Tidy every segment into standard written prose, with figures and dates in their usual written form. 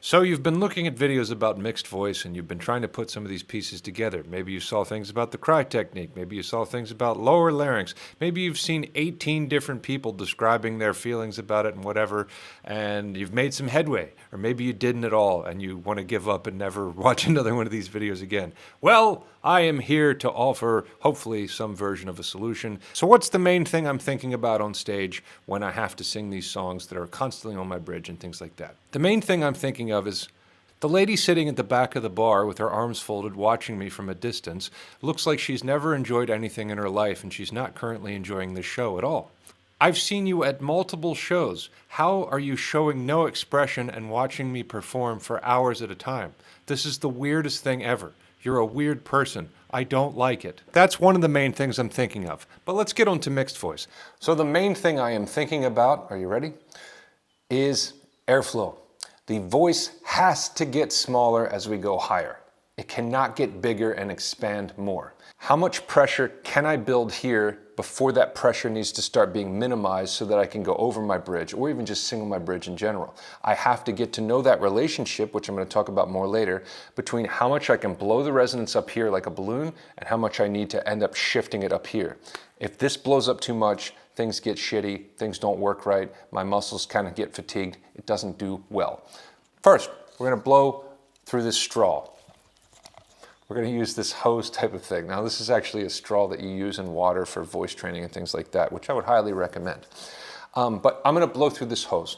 So you've been looking at videos about mixed voice and you've been trying to put some of these pieces together. Maybe you saw things about the cry technique. Maybe you saw things about lower larynx. Maybe you've seen 18 different people describing their feelings about it and whatever, and you've made some headway. Or maybe you didn't at all and you want to give up and never watch another one of these videos again. Well, I am here to offer, hopefully, some version of a solution. So what's the main thing I'm thinking about on stage when I have to sing these songs that are constantly on my bridge and things like that? The main thing I'm thinking of is the lady sitting at the back of the bar with her arms folded watching me from a distance looks like she's never enjoyed anything in her life and she's not currently enjoying this show at all. I've seen you at multiple shows. How are you showing no expression and watching me perform for hours at a time? This is the weirdest thing ever. You're a weird person. I don't like it. That's one of the main things I'm thinking of. But let's get on to mixed voice. So the main thing I am thinking about, are you ready? Is airflow. The voice has to get smaller as we go higher. It cannot get bigger and expand more. How much pressure can I build here before that pressure needs to start being minimized so that I can go over my bridge or even just sing on my bridge in general? I have to get to know that relationship, which I'm going to talk about more later, between how much I can blow the resonance up here like a balloon and how much I need to end up shifting it up here. If this blows up too much, things get shitty, things don't work right, my muscles kind of get fatigued, it doesn't do well. First, we're going to blow through this straw. We're going to use this hose type of thing. Now, this is actually a straw that you use in water for voice training and things like that, which I would highly recommend. But I'm going to blow through this hose.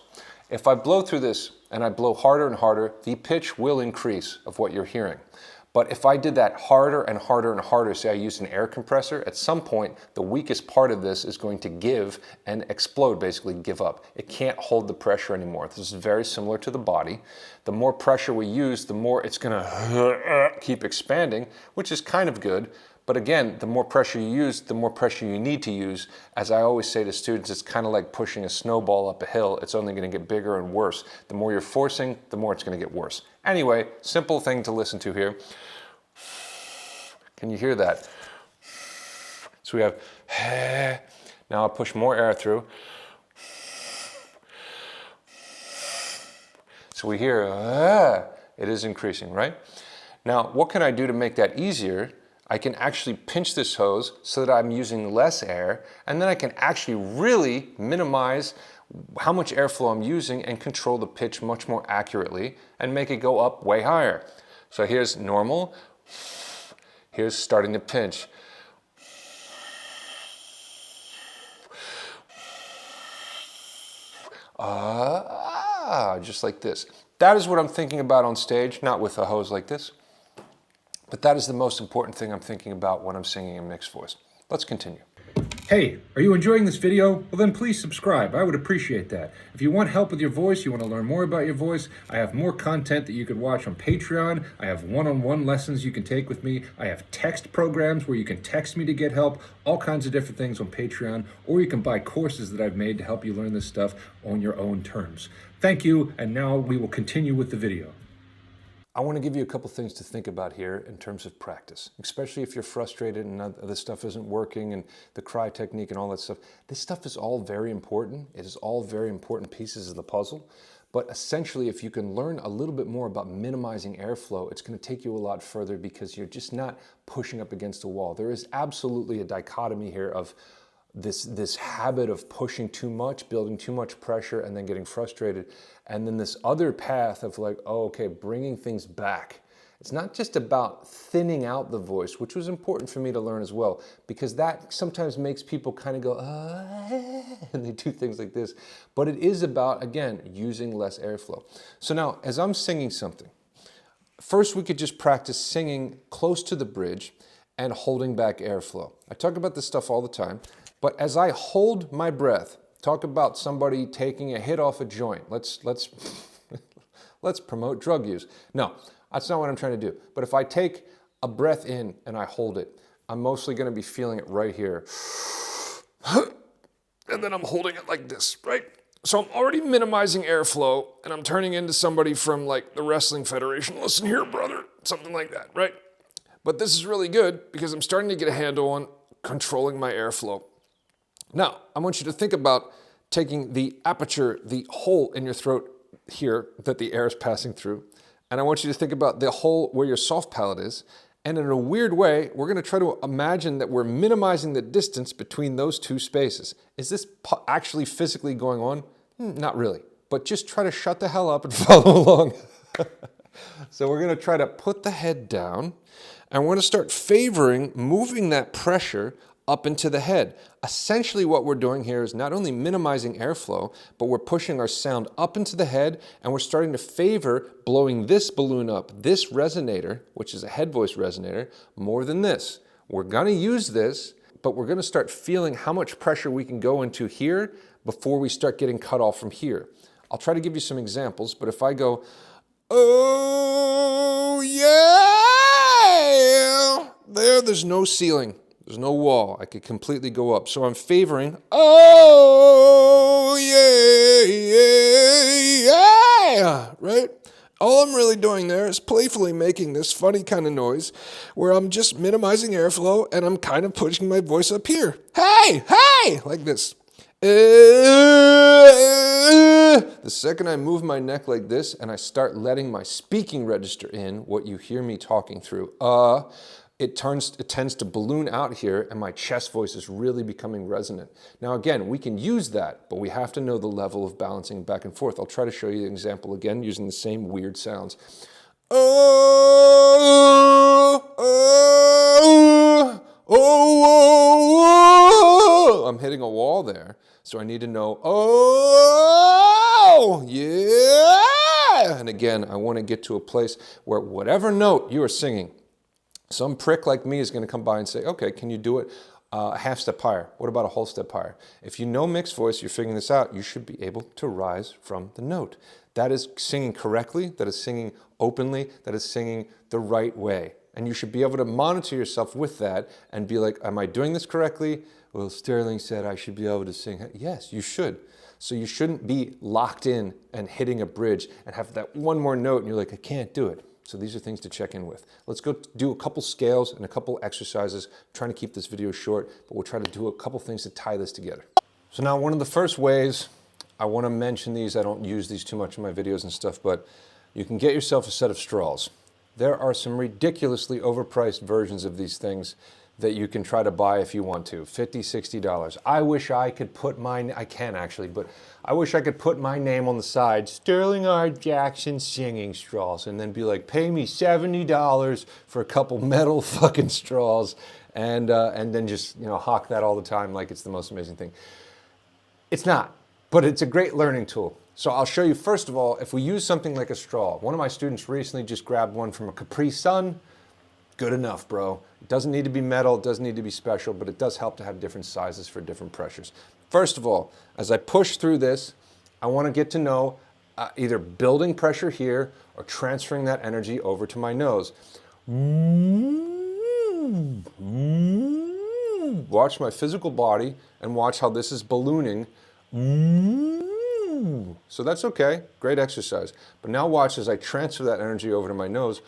If I blow through this and I blow harder and harder, the pitch will increase of what you're hearing. But if I did that harder and harder and harder, say I used an air compressor, at some point, the weakest part of this is going to give and explode, basically give up. It can't hold the pressure anymore. This is very similar to the body. The more pressure we use, the more it's gonna keep expanding, which is kind of good. But again, the more pressure you use, the more pressure you need to use. As I always say to students, it's kind of like pushing a snowball up a hill. It's only gonna get bigger and worse. The more you're forcing, the more it's gonna get worse. Anyway, simple thing to listen to here. Can you hear that? So we have, now I'll push more air through. So we hear, it is increasing, right? Now, what can I do to make that easier? I can actually pinch this hose so that I'm using less air, and then I can actually really minimize how much airflow I'm using and control the pitch much more accurately and make it go up way higher. So here's normal. Here's starting to pinch. Just like this. That is what I'm thinking about on stage, not with a hose like this. But that is the most important thing I'm thinking about when I'm singing in mixed voice. Let's continue. Hey, are you enjoying this video? Well then please subscribe, I would appreciate that. If you want help with your voice, you want to learn more about your voice, I have more content that you could watch on Patreon, I have one-on-one lessons you can take with me, I have text programs where you can text me to get help, all kinds of different things on Patreon, or you can buy courses that I've made to help you learn this stuff on your own terms. Thank you, and now we will continue with the video. I want to give you a couple things to think about here in terms of practice, especially if you're frustrated and this stuff isn't working and the cry technique and all that stuff. This stuff is all very important. It is all very important pieces of the puzzle. But essentially, if you can learn a little bit more about minimizing airflow, it's going to take you a lot further because you're just not pushing up against a wall. There is absolutely a dichotomy here of this habit of pushing too much, building too much pressure, and then getting frustrated. And then this other path of like, oh, okay, bringing things back. It's not just about thinning out the voice, which was important for me to learn as well, because that sometimes makes people kind of go, and they do things like this. But it is about, again, using less airflow. So now, as I'm singing something, first we could just practice singing close to the bridge and holding back airflow. I talk about this stuff all the time. But as I hold my breath, talk about somebody taking a hit off a joint. Let's promote drug use. No, that's not what I'm trying to do. But if I take a breath in and I hold it, I'm mostly going to be feeling it right here. And then I'm holding it like this, right? So I'm already minimizing airflow and I'm turning into somebody from like the Wrestling Federation. Listen here, brother. Something like that, right? But this is really good because I'm starting to get a handle on controlling my airflow. Now, I want you to think about taking the aperture, the hole in your throat here that the air is passing through. And I want you to think about the hole where your soft palate is. And in a weird way, we're going to try to imagine that we're minimizing the distance between those two spaces. Is this actually physically going on? Not really. But just try to shut the hell up and follow along. So we're going to try to put the head down, and we're going to start favoring moving that pressure up into the head. Essentially what we're doing here is not only minimizing airflow, but we're pushing our sound up into the head, and we're starting to favor blowing this balloon up, this resonator, which is a head voice resonator, more than this. We're going to use this, but we're going to start feeling how much pressure we can go into here before we start getting cut off from here. I'll try to give you some examples, but if I go, oh yeah, there's no ceiling. There's no wall. I could completely go up. So I'm favoring, oh yeah, right? All I'm really doing there is playfully making this funny kind of noise where I'm just minimizing airflow and I'm kind of pushing my voice up here. Hey, like this. The second I move my neck like this and I start letting my speaking register in, what you hear me talking through, it tends to balloon out here, and my chest voice is really becoming resonant. Now again, we can use that, but we have to know the level of balancing back and forth. I'll try to show you an example again using the same weird sounds. I'm hitting a wall there, so I need to know, oh, yeah. And again, I want to get to a place where whatever note you are singing, some prick like me is going to come by and say, okay, can you do it a half step higher? What about a whole step higher? If you know mixed voice, you're figuring this out, you should be able to rise from the note. That is singing correctly, that is singing openly, that is singing the right way. And you should be able to monitor yourself with that and be like, am I doing this correctly? Well, Sterling said I should be able to sing. Yes, you should. So you shouldn't be locked in and hitting a bridge and have that one more note and you're like, I can't do it. So these are things to check in with. Let's go do a couple scales and a couple exercises. I'm trying to keep this video short, but we'll try to do a couple things to tie this together. So now one of the first ways, I want to mention these, I don't use these too much in my videos and stuff, but you can get yourself a set of straws. There are some ridiculously overpriced versions of these things that you can try to buy if you want to, $50, $60. I wish I could put I can actually, but I wish I could put my name on the side, Sterling R. Jackson singing straws, and then be like, pay me $70 for a couple metal fucking straws, and then just, hawk that all the time like it's the most amazing thing. It's not, but it's a great learning tool. So I'll show you, first of all, if we use something like a straw. One of my students recently just grabbed one from a Capri Sun. Good enough, bro. It doesn't need to be metal, it doesn't need to be special, but it does help to have different sizes for different pressures. First of all, as I push through this, I want to get to know either building pressure here or transferring that energy over to my nose. Watch my physical body and watch how this is ballooning. So that's okay, great exercise. But now watch as I transfer that energy over to my nose.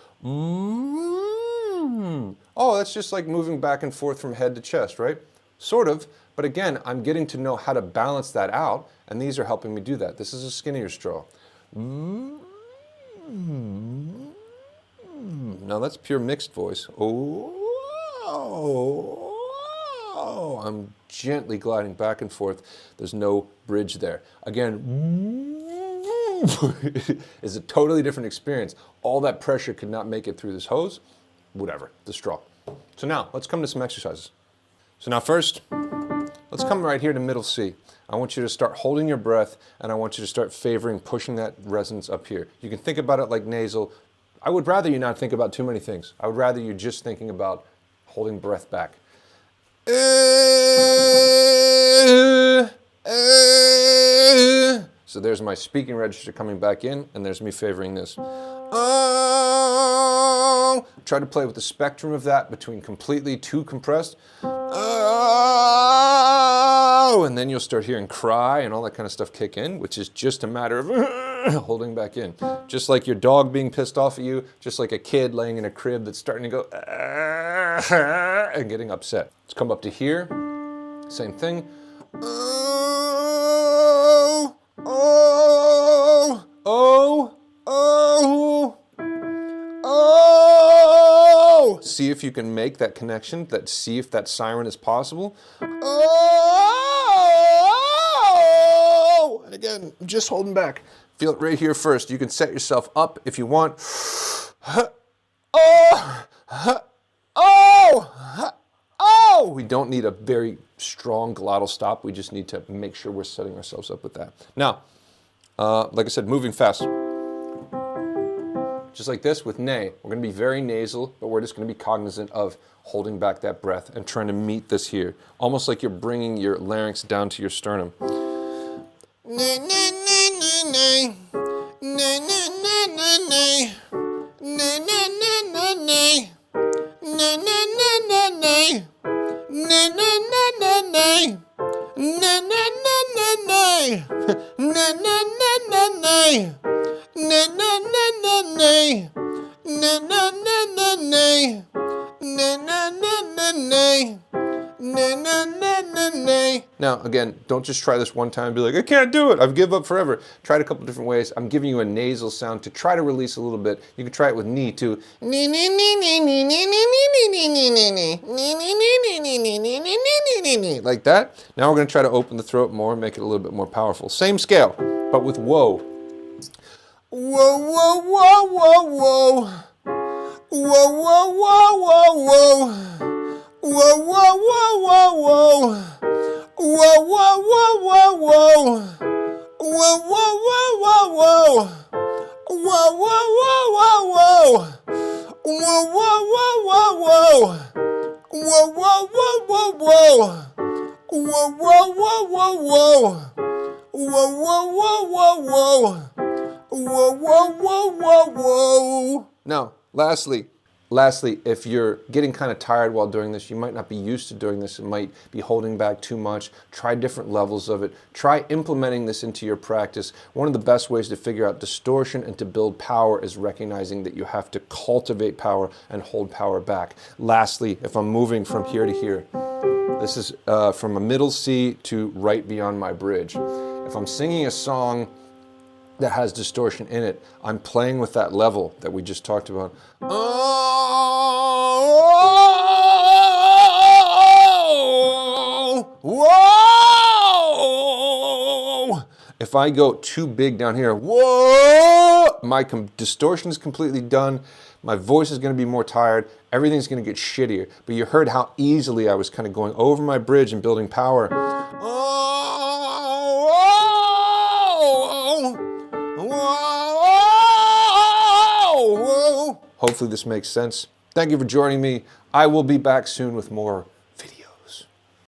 Oh, that's just like moving back and forth from head to chest, right? Sort of, but again, I'm getting to know how to balance that out, and these are helping me do that. This is a skinnier straw. Now that's pure mixed voice. Oh, I'm gently gliding back and forth. There's no bridge there. Again, is a totally different experience. All that pressure could not make it through this hose. Whatever, the straw. So now, let's come to some exercises. So now first, let's come right here to middle C. I want you to start holding your breath, and I want you to start favoring pushing that resonance up here. You can think about it like nasal. I would rather you not think about too many things. I would rather you just thinking about holding breath back. So there's my speaking register coming back in, and there's me favoring this. Oh, try to play with the spectrum of that between completely too compressed. Oh, and then you'll start hearing cry and all that kind of stuff kick in, which is just a matter of holding back in. Just like your dog being pissed off at you, just like a kid laying in a crib that's starting to go and getting upset. Let's come up to here, same thing. Oh, see if you can make that connection, see if that siren is possible. Oh! And again, just holding back. Feel it right here first. You can set yourself up if you want. Oh! Oh! Oh! We don't need a very strong glottal stop. We just need to make sure we're setting ourselves up with that. Now, like I said, moving fast. Just like this with nay. We're going to be very nasal, but we're just going to be cognizant of holding back that breath and trying to meet this here. Almost like you're bringing your larynx down to your sternum. Nay, nay, nay, nay, nay. Nay, nay, nay, nay, nay. Nay, nay, nay, nay, nay. Nay, nay, nay, nay, nay. Nay, nay, nay, nay, nay. Nay, nay, nay, nay, nay. Nay, nay, nay, nay, nay. Nay, nay, nay, nay, nay. Nay, nay, nay, nay, nay. Nay, nay, nay, nay, nay. Nay, nay, nay, nay, nay. Now, again, don't just try this one time and be like, I can't do it, I've given up forever. Try it a couple different ways. I'm giving you a nasal sound to try to release a little bit. You can try it with knee too. Like that. Now we're going to try to open the throat more and make it a little bit more powerful. Same scale, but with whoa. Whoa, whoa, whoa, whoa, whoa. Whoa, whoa, whoa, whoa, whoa. Whoa, whoa, whoa, whoa, whoa. Whoa, whoa, whoa, whoa, whoa. Whoa, whoa, whoa, whoa, whoa. Whoa, whoa, whoa, whoa, whoa. Whoa, whoa, whoa, whoa, whoa. Whoa, whoa, whoa, whoa, whoa. Whoa, whoa, whoa, whoa, whoa. Whoa, whoa, whoa, whoa, whoa. Whoa, whoa, whoa, whoa, whoa. Now, lastly, if you're getting kind of tired while doing this, you might not be used to doing this, it might be holding back too much, try different levels of it, try implementing this into your practice. One of the best ways to figure out distortion and to build power is recognizing that you have to cultivate power and hold power back. Lastly, if I'm moving from here to here, this is from a middle C to right beyond my bridge. If I'm singing a song that has distortion in it, I'm playing with that level that we just talked about. Oh, whoa! If I go too big down here, whoa! My distortion is completely done. My voice is going to be more tired. Everything's going to get shittier. But you heard how easily I was kind of going over my bridge and building power. Hopefully this makes sense. Thank you for joining me. I will be back soon with more